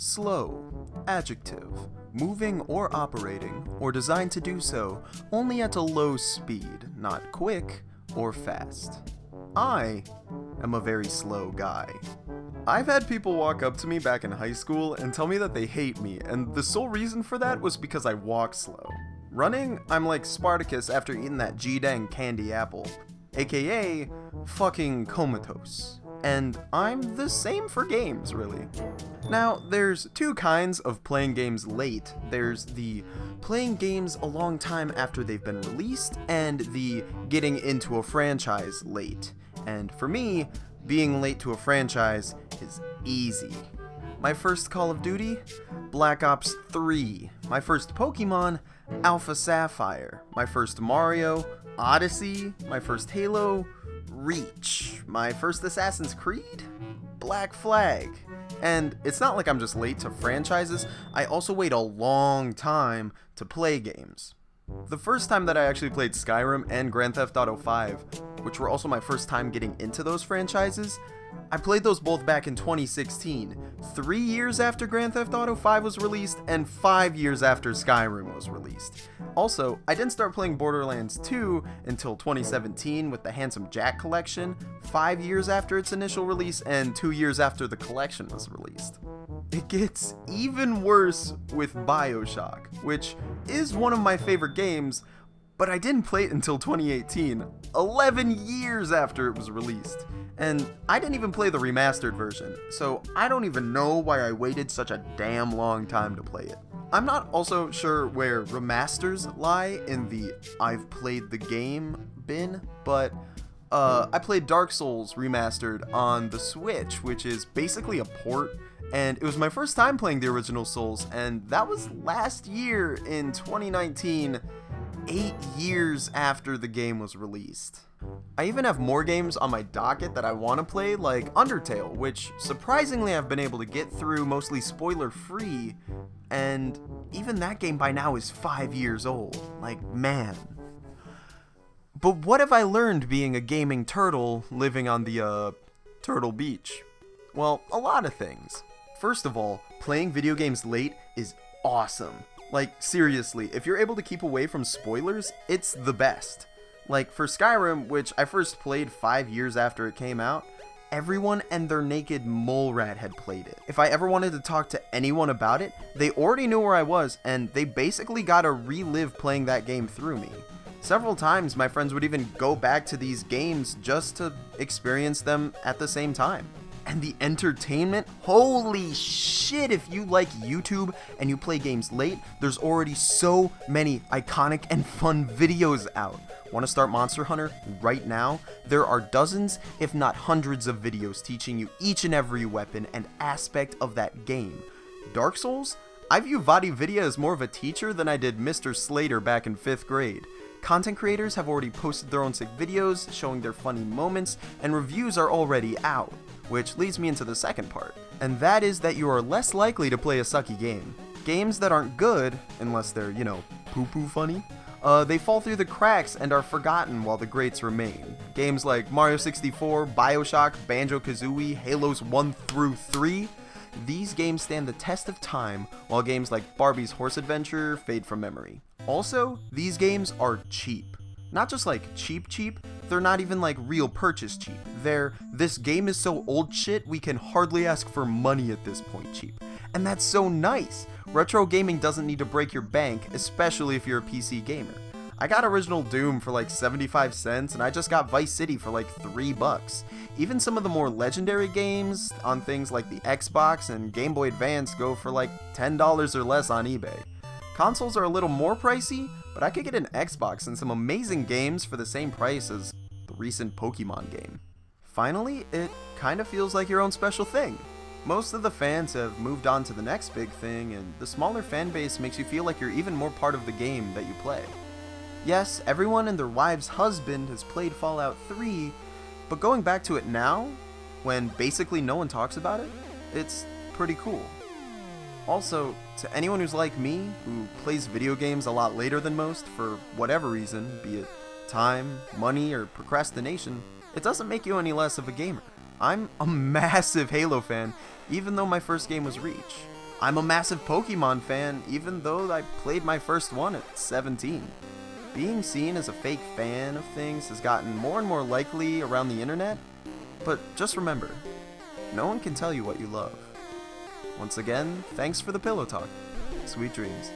Slow. Adjective. Moving or operating, or designed to do so, only at a low speed, not quick or fast. I am a very slow guy. I've had people walk up to me back in high school and tell me that they hate me, and the sole reason for that was because I walk slow. Running, I'm like Spartacus after eating that G-dang candy apple, aka fucking comatose. And I'm the same for games, really. Now, there's two kinds of playing games late. There's the playing games a long time after they've been released, and the getting into a franchise late. And for me, being late to a franchise is easy. My first Call of Duty? Black Ops 3. My first Pokemon? Alpha Sapphire. My first Mario? Odyssey. My first Halo? Reach. My first Assassin's Creed? Black Flag. And it's not like I'm just late to franchises, I also wait a long time to play games. The first time that I actually played Skyrim and Grand Theft Auto 5, which were also my first time getting into those franchises, I played those both back in 2016, 3 years after Grand Theft Auto 5 was released and 5 years after Skyrim was released. Also, I didn't start playing Borderlands 2 until 2017 with the Handsome Jack collection, 5 years after its initial release and 2 years after the collection was released. It gets even worse with BioShock, which is one of my favorite games, but I didn't play it until 2018, 11 years after it was released. And I didn't even play the remastered version, so I don't even know why I waited such a damn long time to play it. I'm not also sure where remasters lie in the I've played the game bin, but I played Dark Souls Remastered on the Switch, which is basically a port, and it was my first time playing the original Souls, and that was last year in 2019, 8 years after the game was released. I even have more games on my docket that I want to play, like Undertale, which surprisingly I've been able to get through mostly spoiler-free, and even that game by now is 5 years old. Like, man. But what have I learned being a gaming turtle living on the, Turtle Beach? Well, a lot of things. First of all, playing video games late is awesome. Like, seriously, if you're able to keep away from spoilers, it's the best. Like, for Skyrim, which I first played 5 years after it came out, everyone and their naked mole rat had played it. If I ever wanted to talk to anyone about it, they already knew where I was, and they basically got to relive playing that game through me. Several times, my friends would even go back to these games just to experience them at the same time. And the entertainment, holy shit, if you like YouTube and you play games late, there's already so many iconic and fun videos out. Want to start Monster Hunter right now? There are dozens, if not hundreds of videos teaching you each and every weapon and aspect of that game. Dark Souls? I view VaatiVidya as more of a teacher than I did Mr. Slater back in 5th grade. Content creators have already posted their own sick videos showing their funny moments, and reviews are already out. Which leads me into the second part, and that is that you are less likely to play a sucky game. Games that aren't good, unless they're, poo-poo funny, they fall through the cracks and are forgotten while the greats remain. Games like Mario 64, BioShock, Banjo-Kazooie, Halos 1 through 3, these games stand the test of time, while games like Barbie's Horse Adventure fade from memory. Also, these games are cheap. Not just like cheap, they're not even like real purchase cheap. They're, this game is so old shit, we can hardly ask for money at this point cheap. And that's so nice. Retro gaming doesn't need to break your bank, especially if you're a PC gamer. I got original Doom for like 75 cents, and I just got Vice City for like $3. Even some of the more legendary games on things like the Xbox and Game Boy Advance go for like $10 or less on eBay. Consoles are a little more pricey, but I could get an Xbox and some amazing games for the same price as the recent Pokemon game. Finally, it kind of feels like your own special thing. Most of the fans have moved on to the next big thing, and the smaller fan base makes you feel like you're even more part of the game that you play. Yes, everyone and their wife's husband has played Fallout 3, but going back to it now, when basically no one talks about it, it's pretty cool. Also, to anyone who's like me, who plays video games a lot later than most for whatever reason, be it time, money, or procrastination, it doesn't make you any less of a gamer. I'm a massive Halo fan, even though my first game was Reach. I'm a massive Pokemon fan, even though I played my first one at 17. Being seen as a fake fan of things has gotten more and more likely around the internet, but just remember, no one can tell you what you love. Once again, thanks for the pillow talk. Sweet dreams.